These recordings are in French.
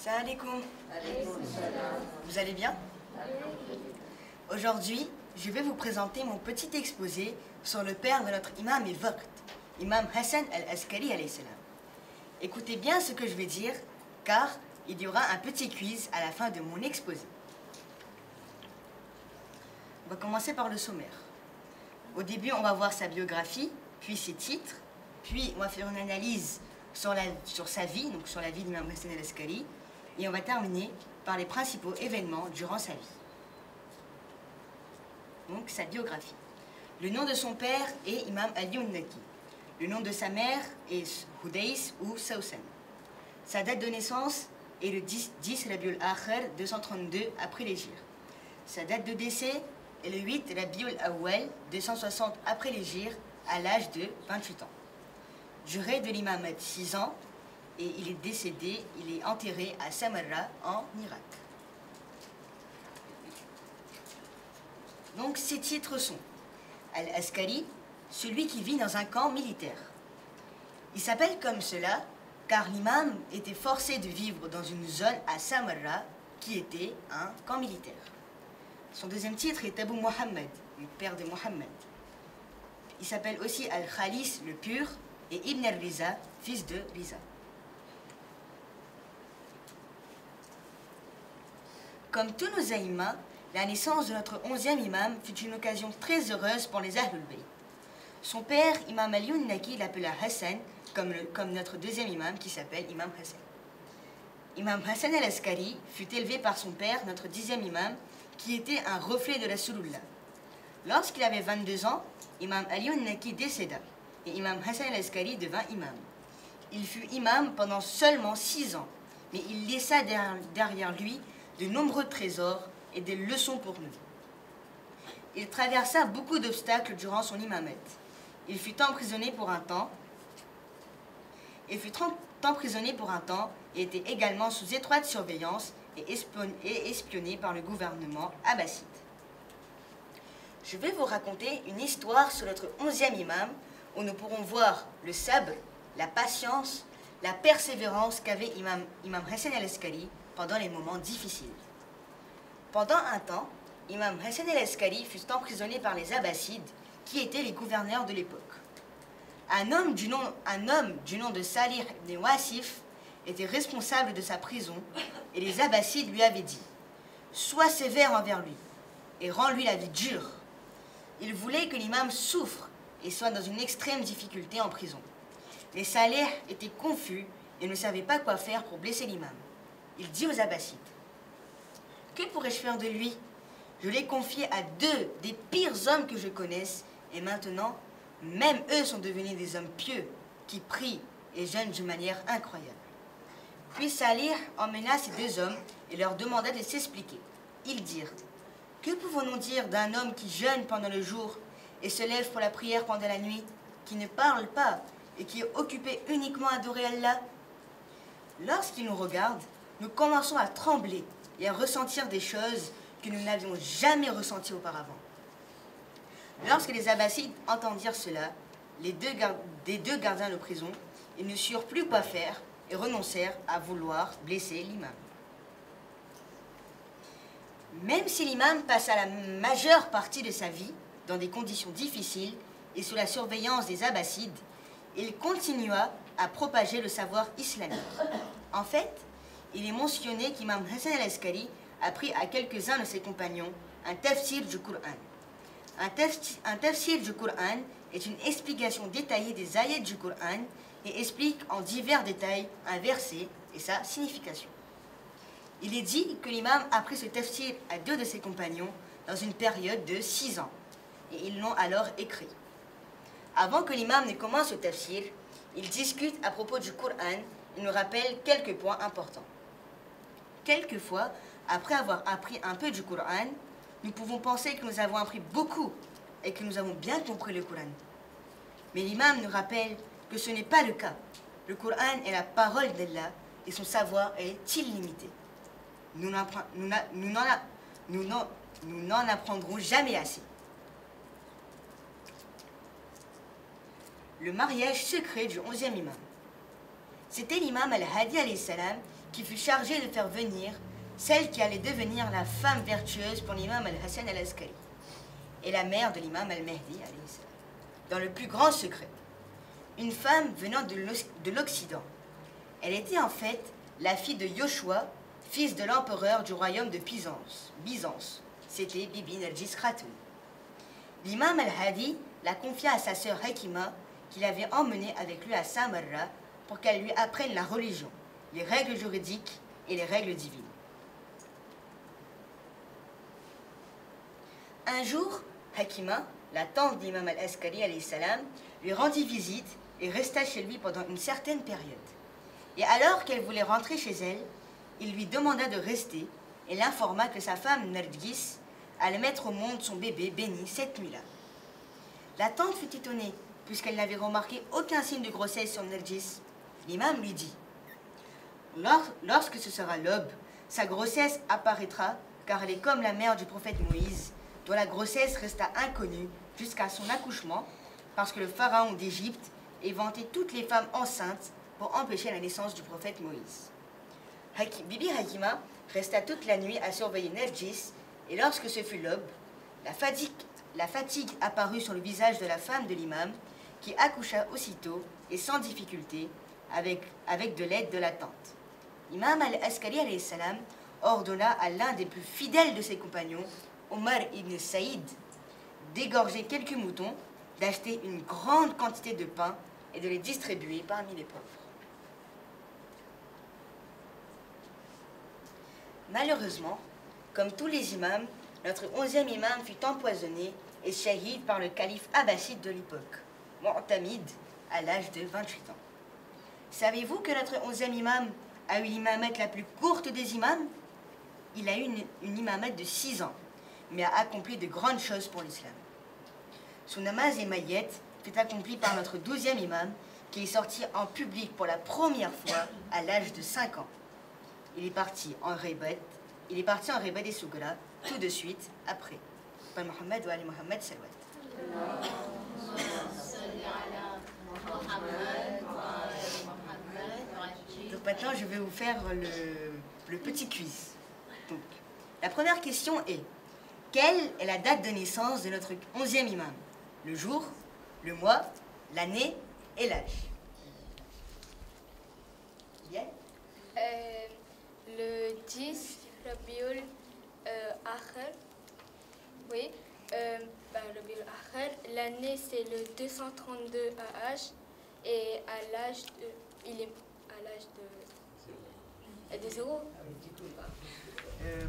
Salam alaikum. Vous allez bien? Aujourd'hui, je vais vous présenter mon petit exposé sur le père de notre imam et waqt, Imam Hassan al-Askari alayhi salam. Écoutez bien ce que je vais dire, car il y aura un petit quiz à la fin de mon exposé. On va commencer par le sommaire. Au début, on va voir sa biographie, puis ses titres, puis on va faire une analyse sur sa vie, donc sur la vie d'Imam Hassan al-Askari, et on va terminer par les principaux événements durant sa vie. Donc sa biographie. Le nom de son père est Imam al-Yunnaki. Le nom de sa mère est Hudais ou Sausan. Sa date de naissance est le 10 Rabiul Akhir 232 après l'Hégire. Sa date de décès est le 8 Rabiul Awwal 260 après l'Hégire à l'âge de 28 ans. Durée de l'imamate 6 ans et il est décédé, il est enterré à Samarra en Irak. Donc ses titres sont Al-Askari, celui qui vit dans un camp militaire. Il s'appelle comme cela car l'imam était forcé de vivre dans une zone à Samarra qui était un camp militaire. Son deuxième titre est Abu Muhammad, le père de Mohammed. Il s'appelle aussi Al-Khalis, le pur, et Ibn al-Riza, fils de Riza. Comme tous nos aïmas, la naissance de notre 11e imam fut une occasion très heureuse pour les Ahlul Bayt. Son père, Imam al-Yunnaki, l'appela Hassan, comme notre deuxième imam qui s'appelle Imam Hassan. Imam Hassan al-Askari fut élevé par son père, notre 10e imam, qui était un reflet de la Sulullah. Lorsqu'il avait 22 ans, Imam al-Yunnaki décéda et Imam Hassan al-Askari devint imam. Il fut imam pendant seulement 6 ans, mais il laissa derrière lui de nombreux trésors et des leçons pour nous. Il traversa beaucoup d'obstacles durant son imamate. Il fut emprisonné pour un temps. Et était également sous étroite surveillance et espionné par le gouvernement abbasside. Je vais vous raconter une histoire sur notre 11e imam où nous pourrons voir le sabr, la patience, la persévérance qu'avait Imam Hassan al-Askari pendant les moments difficiles. Pendant un temps, Imam Hassan al-Askari fut emprisonné par les abbassides qui étaient les gouverneurs de l'époque. Un homme du nom de Salih ibn Wasif était responsable de sa prison et les abbassides lui avaient dit « Sois sévère envers lui et rends-lui la vie dure ». Il voulait que l'imam souffre et soit dans une extrême difficulté en prison. Mais Salih était confus et ne savait pas quoi faire pour blesser l'imam. Il dit aux abbassides « Que pourrais-je faire de lui? Je l'ai confié à 2 des pires hommes que je connaisse et maintenant, même eux sont devenus des hommes pieux qui prient et jeûnent d'une manière incroyable. » Puis Salih emmena ces 2 hommes et leur demanda de s'expliquer. Ils dirent « Que pouvons-nous dire d'un homme qui jeûne pendant le jour et se lève pour la prière pendant la nuit, qui ne parle pas et qui est occupé uniquement à adorer Allah? » Lorsqu'il nous regarde, nous commençons à trembler et à ressentir des choses que nous n'avions jamais ressenties auparavant. Lorsque les abbassides entendirent cela, des deux gardiens de prison, ils ne surent plus quoi faire et renoncèrent à vouloir blesser l'imam. Même si l'imam passa la majeure partie de sa vie dans des conditions difficiles et sous la surveillance des abbassides, il continua à propager le savoir islamique. En fait, il est mentionné qu'Imam Hassan al-Askari a appris à quelques-uns de ses compagnons un tafsir du Coran. Un tafsir du Coran est une explication détaillée des ayats du Coran et explique en divers détails un verset et sa signification. Il est dit que l'imam a appris ce tafsir à 2 de ses compagnons dans une période de 6 ans et ils l'ont alors écrit. Avant que l'imam ne commence le tafsir, il discute à propos du Coran et nous rappelle quelques points importants. Quelquefois, après avoir appris un peu du Coran, nous pouvons penser que nous avons appris beaucoup et que nous avons bien compris le Coran. Mais l'imam nous rappelle que ce n'est pas le cas. Le Coran est la parole d'Allah et son savoir est illimité. Nous n'en apprendrons jamais assez. Le mariage secret du 11e imam. C'était l'imam al-Hadi alayhi salam qui fut chargée de faire venir celle qui allait devenir la femme vertueuse pour l'imam al-Hassan al-Askari et la mère de l'imam al-Mahdi, dans le plus grand secret. Une femme venant de l'Occident. Elle était en fait la fille de Yoshua, fils de l'empereur du royaume de Byzance. C'était Bibi Narjis Khatoun. L'imam al-Hadi la confia à sa sœur Hakima, qu'il avait emmenée avec lui à Samarra pour qu'elle lui apprenne la religion, les règles juridiques et les règles divines. Un jour, Hakima, la tante d'imam al-Askari alayhi salam, lui rendit visite et resta chez lui pendant une certaine période. Et alors qu'elle voulait rentrer chez elle, il lui demanda de rester et l'informa que sa femme Nargis allait mettre au monde son bébé béni cette nuit-là. La tante fut étonnée puisqu'elle n'avait remarqué aucun signe de grossesse sur Nargis. L'imam lui dit: lorsque ce sera l'aube, sa grossesse apparaîtra car elle est comme la mère du prophète Moïse, dont la grossesse resta inconnue jusqu'à son accouchement parce que le pharaon d'Égypte éventait toutes les femmes enceintes pour empêcher la naissance du prophète Moïse. Bibi Hakima resta toute la nuit à surveiller Nargis et lorsque ce fut l'aube, la fatigue apparut sur le visage de la femme de l'imam qui accoucha aussitôt et sans difficulté avec de l'aide de la tante. L'imam al-Askari alayhi salam ordonna à l'un des plus fidèles de ses compagnons, Omar ibn Saïd, d'égorger quelques moutons, d'acheter une grande quantité de pain et de les distribuer parmi les pauvres. Malheureusement, comme tous les imams, notre 11e imam fut empoisonné et shahid par le calife abbasside de l'époque, Mu'tamid, à l'âge de 28 ans. Savez-vous que notre 11e imam a eu l'imamette la plus courte des imams? Il a eu une imamette de 6 ans, mais a accompli de grandes choses pour l'islam. Son namaz et maïet fut accompli par notre 12e imam, qui est sorti en public pour la première fois à l'âge de 5 ans. Il est parti en Ribat et Sougra tout de suite après. Par Mohammed wa Ali Mohammed Salwat. Donc maintenant, je vais vous faire le petit quiz. Donc, la première question est: quelle est la date de naissance de notre 11e imam? Le jour, le mois, l'année et l'âge. Yeah. Le 10 Rabiul Akhir. Oui. Rabiul Akhir. L'année c'est le 232 AH et à l'âge de. Il est à l'âge de 0.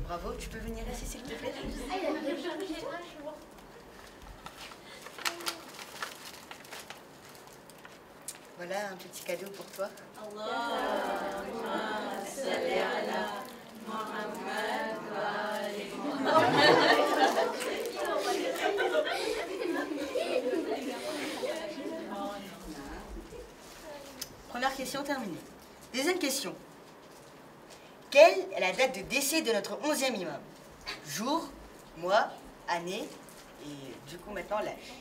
Bravo, tu peux venir ici s'il te plaît? Voilà un petit cadeau pour toi. Première question terminée. Deuxième question. Quelle est la date de décès de notre 11e imam? Jour, mois, année et du coup maintenant l'âge.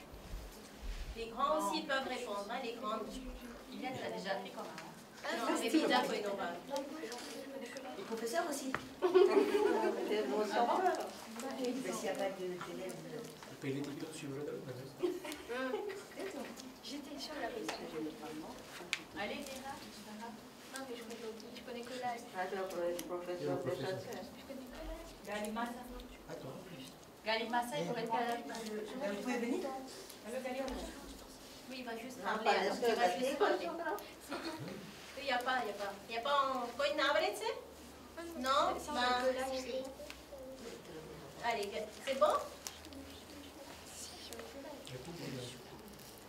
Les grands aussi peuvent répondre, hein, les grands. Il a déjà fait quand même. C'est déjà fait, Les professeurs aussi. S'il n'y a pas d'élèves. J'étais sur la question. Allez, déjà. Non, mais je connais que l'âge. Galimassa, il pourrait être là. Vous pouvez venir? Oui, il va juste parler. Il va juste parler. Il n'y a pas. Il n'y a pas un coin d'arbre, non? Allez, c'est bon?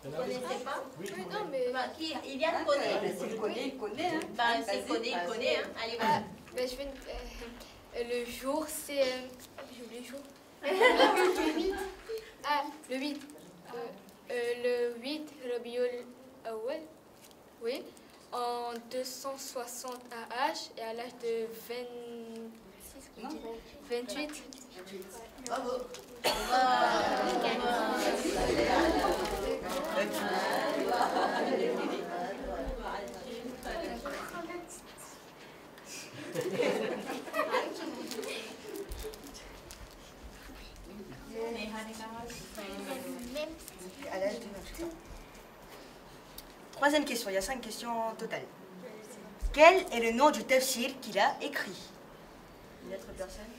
Vous ne connaissez pas? Oui, non, mais. Il vient de connaître. S'il connaît, il connaît. Hein. S'il connaît, il connaît. Hein. Allez, vas-y. Je vais le jour, c'est. J'ai oublié le jour. Le 8. Le 8 Rabiul Awal. Oui. En 260 AH et à l'âge de 28. Bravo. Troisième question, il y a 5 questions en total. Quel est le nom du tafsir qu'il a écrit? Une autre personne?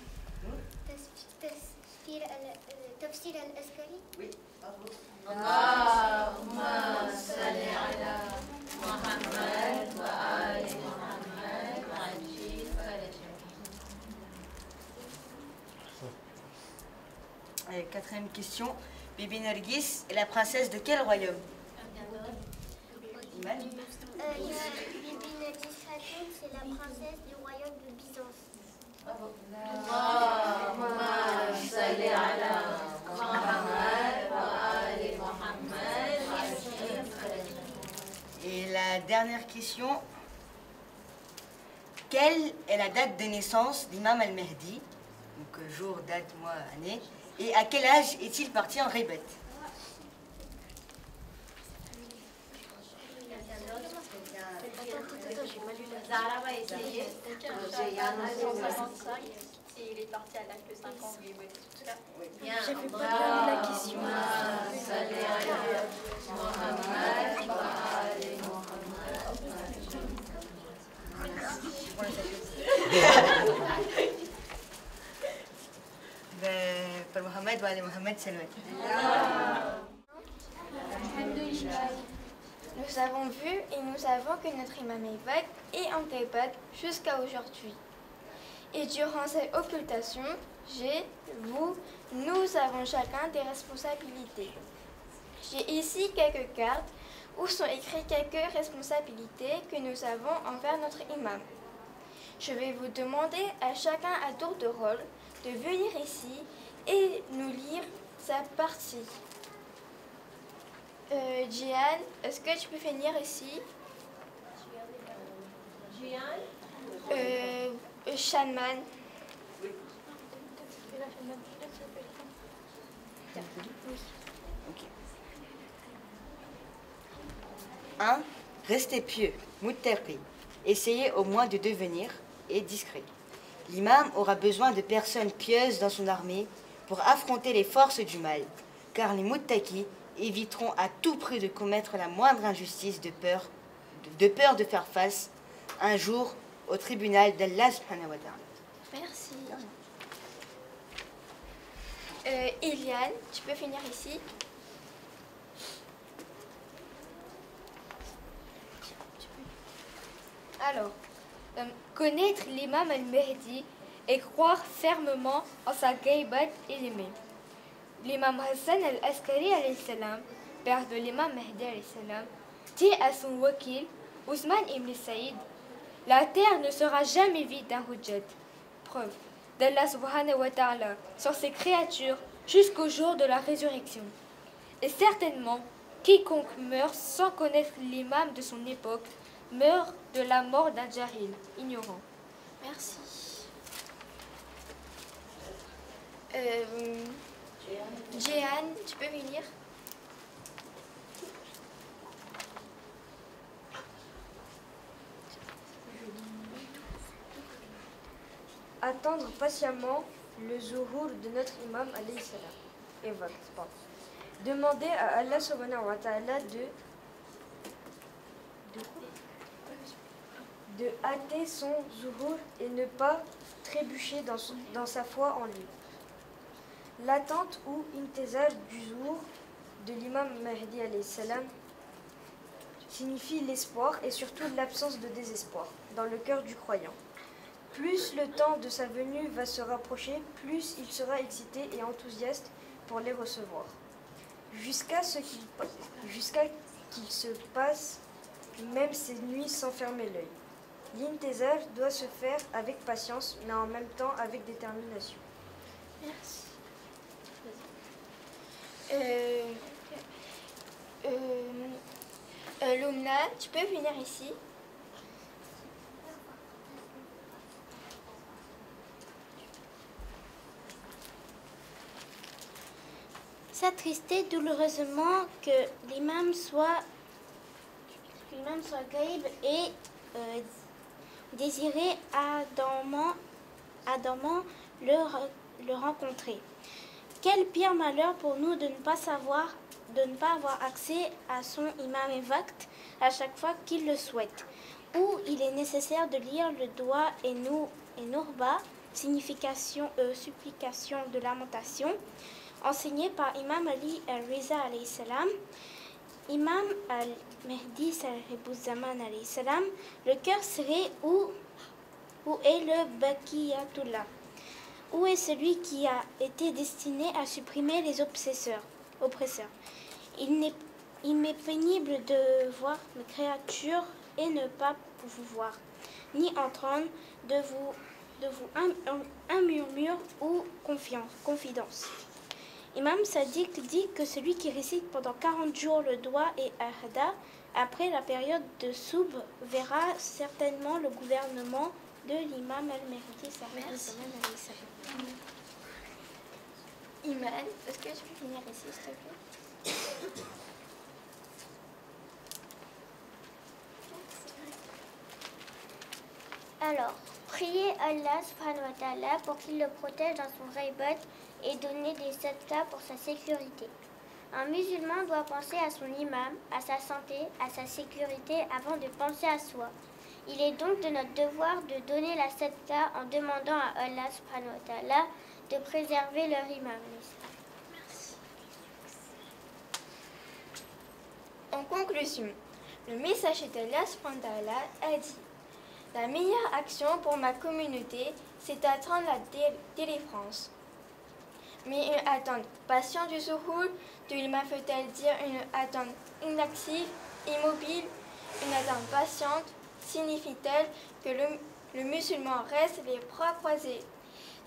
تفسير الأسكري. Oui, bravo. اللهم صل على محمد وآل محمد وعجل فرجهم. Allez, quatrième question. Bibi Nargis est la princesse de quel royaume? Iman? Bibi Nargis Khatun, c'est la princesse du royaume de Byzance. اللهم صل على محمد وآل محمد وعجل فرجهم. Et la dernière question. Quelle est la date de naissance d'Imam al-Mahdi? Donc jour, date, mois, année. Et à quel âge est-il parti en Ribet? Zahra va essayer. Il est parti à l'âge de 5 ans, oui, oui. Bien. J'ai fait pas bien la question. Par Mohamed wa Ali Mohamed Salman. Nous avons vu et nous savons que notre imam est en Ghaïbat jusqu'à aujourd'hui. Et durant cette occultation, nous avons chacun des responsabilités. J'ai ici quelques cartes où sont écrites quelques responsabilités que nous avons envers notre imam. Je vais vous demander à chacun à tour de rôle de venir ici et nous lire sa partie. Jian, est-ce que tu peux venir ici? Shanman. Ok. 1. Restez pieux, muttaqi. Essayez au moins de devenir discret. L'imam aura besoin de personnes pieuses dans son armée pour affronter les forces du mal, car les muttaqis éviteront à tout prix de commettre la moindre injustice de peur de faire face un jour au tribunal d'Allah subhanahu wa ta'ala. Merci. Iliane, tu peux venir ici. Alors, connaître l'imam al-Mahdi et croire fermement en sa ghaïbat et l'aimer. L'imam Hassan al-Askari alayhi salam, père de l'imam Mahdi alayhi salam, dit à son wakil, Ousmane ibn Saïd, la terre ne sera jamais vide d'un hujjat. Preuve d'Allah subhanahu wa ta'ala sur ses créatures jusqu'au jour de la résurrection. Et certainement, quiconque meurt sans connaître l'imam de son époque meurt de la mort d'un jahil, ignorant. Merci. Jehan, tu peux venir? Attendre patiemment le zuhur de notre imam alayhi salam. Et votre pas. Demander à Allah subhanahu wa ta'ala de hâter son zuhur et ne pas trébucher dans sa foi en lui. L'attente ou intizar du zuhur de l'imam Mahdi alayhi salam signifie l'espoir et surtout l'absence de désespoir dans le cœur du croyant. Plus le temps de sa venue va se rapprocher, plus il sera excité et enthousiaste pour les recevoir. Jusqu'à qu'il se passe même ces nuits sans fermer l'œil. L'intezar doit se faire avec patience, mais en même temps avec détermination. Merci. Lumna, tu peux venir ici? S'attrister douloureusement que l'imam soit gaïb et désirer ardemment le rencontrer. Quel pire malheur pour nous de ne pas savoir de ne pas avoir accès à son imam et waqt à chaque fois qu'il le souhaite, où il est nécessaire de lire le doigt et nourba, signification supplication de lamentation, enseigné par Imam Ali al-Riza alayhi salam. Imam al-Mahdi Sahibuzzaman alayhi salam, le cœur serré où est le Baqiyatullah, où est celui qui a été destiné à supprimer les oppresseurs. Il m'est pénible de voir mes créatures et ne pas vous voir, ni entendre de vous un murmure ou confidence. Imam Sadiq dit que celui qui récite pendant 40 jours le doigt et ahada, après la période de soub, verra certainement le gouvernement de l'imam al-Mahdi. Iman, est-ce que tu peux finir ici, s'il te plaît? Alors, priez Allah subhanahu wa ta'ala pour qu'il le protège dans son ghaibat et donner des sadaqas pour sa sécurité. Un musulman doit penser à son imam, à sa santé, à sa sécurité avant de penser à soi. Il est donc de notre devoir de donner la sadaqa en demandant à Allah subhanahu wa ta'ala de préserver leur imam. En conclusion, le messager d'Allah subhanahu wa ta'ala a dit: la meilleure action pour ma communauté, c'est d'attendre la délivrance. Mais une attente patiente du zuhur, de l'imam veut-elle dire une attente inactive, immobile? Une attente patiente signifie-t-elle que le musulman reste les bras croisés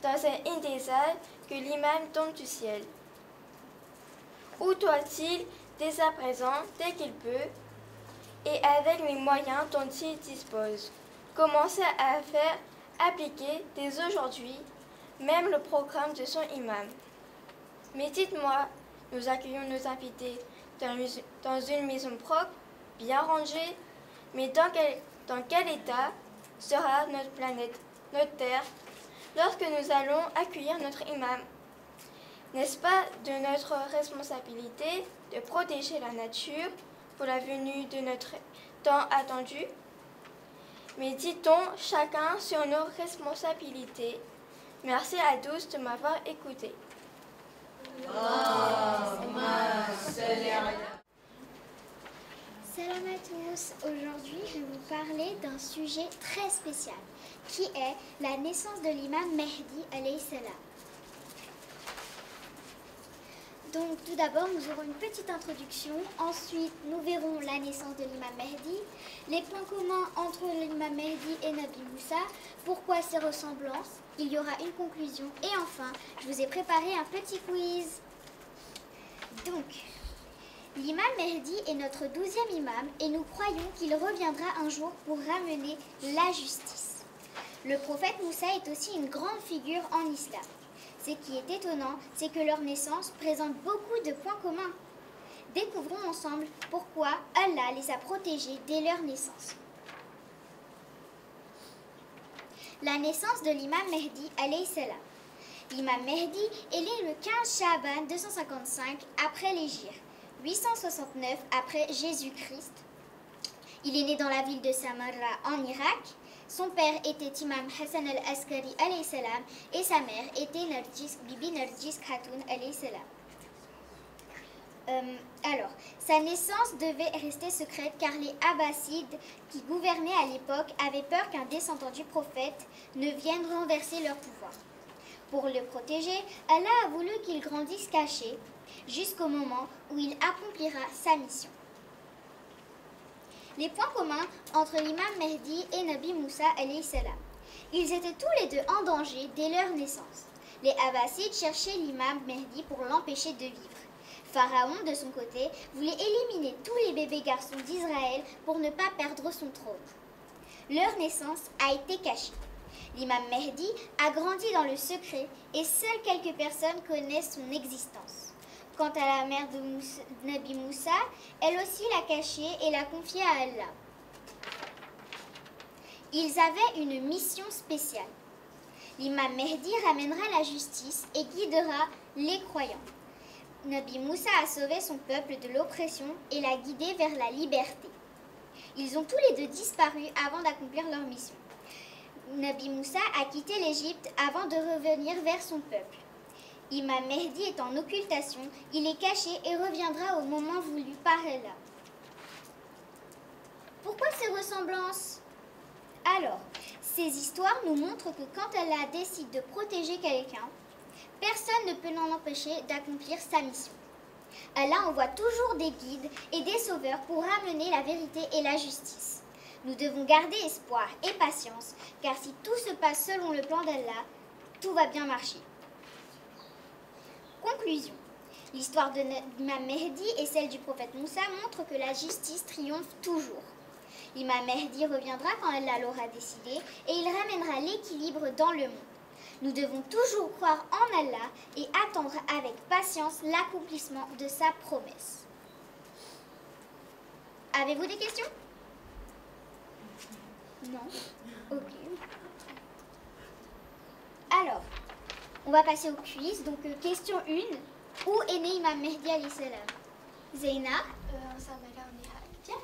dans un intésal que l'imam tombe du ciel? Ou doit-il, dès à présent, dès qu'il peut, et avec les moyens dont il dispose, commencer à faire appliquer dès aujourd'hui même le programme de son imam? Mais dites-moi, nous accueillons nos invités dans une maison propre, bien rangée, mais dans quel état sera notre planète, notre terre, lorsque nous allons accueillir notre imam? N'est-ce pas de notre responsabilité de protéger la nature pour la venue de notre temps attendu? Méditons chacun sur nos responsabilités. Merci à tous de m'avoir écouté. Salam à tous. Aujourd'hui, je vais vous parler d'un sujet très spécial qui est la naissance de l'imam Mahdi alayhi salam. Donc tout d'abord, nous aurons une petite introduction. Ensuite, nous verrons la naissance de l'imam Mahdi, les points communs entre l'imam Mahdi et Nabi Moussa, pourquoi ces ressemblances. Il y aura une conclusion et enfin, je vous ai préparé un petit quiz. Donc, l'imam Mahdi est notre 12e imam et nous croyons qu'il reviendra un jour pour ramener la justice. Le prophète Moussa est aussi une grande figure en islam. Ce qui est étonnant, c'est que leur naissance présente beaucoup de points communs. Découvrons ensemble pourquoi Allah les a protégés dès leur naissance. La naissance de l'imam Mahdi alayhi salam. L'imam Mahdi est né le 15 Sha'ban 255 après l'Hégire, 869 après Jésus-Christ. Il est né dans la ville de Samarra en Irak. Son père était Imam Hassan al-Askari alayhi salam et sa mère était Bibi Narjis Khatoun alayhi salam. Alors, sa naissance devait rester secrète car les Abbassides qui gouvernaient à l'époque avaient peur qu'un descendant du prophète ne vienne renverser leur pouvoir. Pour le protéger, Allah a voulu qu'il grandisse caché jusqu'au moment où il accomplira sa mission. Les points communs entre l'imam Mahdi et Nabi Moussa alayhi salam. Ils étaient tous les deux en danger dès leur naissance. Les Abbassides cherchaient l'imam Mahdi pour l'empêcher de vivre. Pharaon, de son côté, voulait éliminer tous les bébés garçons d'Israël pour ne pas perdre son trône. Leur naissance a été cachée. L'imam Mahdi a grandi dans le secret et seules quelques personnes connaissent son existence. Quant à la mère de Nabi Moussa, elle aussi l'a cachée et l'a confiée à Allah. Ils avaient une mission spéciale. L'imam Mahdi ramènera la justice et guidera les croyants. Nabi Moussa a sauvé son peuple de l'oppression et l'a guidé vers la liberté. Ils ont tous les deux disparu avant d'accomplir leur mission. Nabi Moussa a quitté l'Égypte avant de revenir vers son peuple. Imam Mehdi est en occultation, il est caché et reviendra au moment voulu par Allah. Pourquoi ces ressemblances? Alors, ces histoires nous montrent que quand Allah décide de protéger quelqu'un, personne ne peut l'en empêcher d'accomplir sa mission. Allah envoie toujours des guides et des sauveurs pour ramener la vérité et la justice. Nous devons garder espoir et patience, car si tout se passe selon le plan d'Allah, tout va bien marcher. Conclusion. L'histoire de l'imam Mehdi et celle du prophète Moussa montrent que la justice triomphe toujours. L'imam Mehdi reviendra quand Allah l'aura décidé et il ramènera l'équilibre dans le monde. Nous devons toujours croire en Allah et attendre avec patience l'accomplissement de sa promesse. Avez-vous des questions? Non? Ok. Alors, on va passer au quiz. Donc, question 1. Où est né Imam Mehdi alayhi salam? Zeyna? Tiens.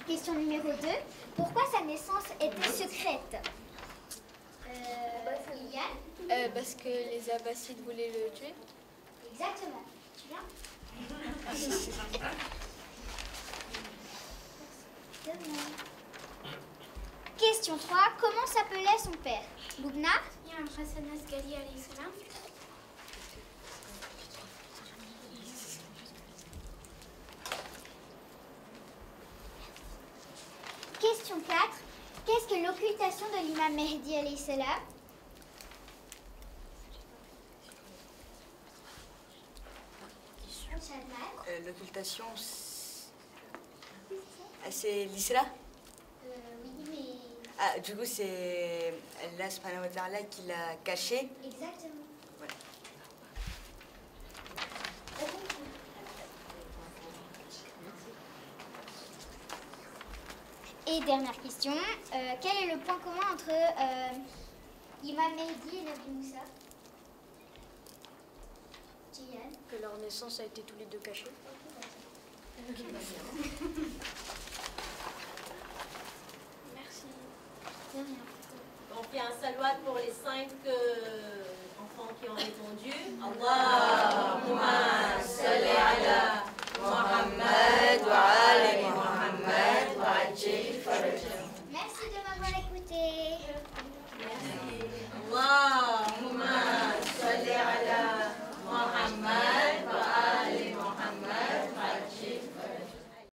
Question numéro 2. Pourquoi sa naissance était secrète? Iliane? Parce que les Abbassides voulaient le tuer. Exactement. Tu viens? Question 3. Comment s'appelait son père? Loubna? Question 4. Qu'est-ce que l'occultation de l'imam Mehdi alayhi salam? L'occultation, c'est l'islam? Oui, mais... Ah, du coup, c'est Allah subhanahu wa ta'ala qui l'a caché. Exactement. Voilà. Et dernière question, quel est le point commun entre Imam Mehdi et Nabi Moussa? Jiyan? Que leur naissance a été tous les deux cachée. Merci. De rien. On fait un salawat pour les 5 enfants qui ont répondu. Allahumma salli ala Muhammad wa ali Muhammad wa ajil farajah. Merci de m'avoir écouté. Allah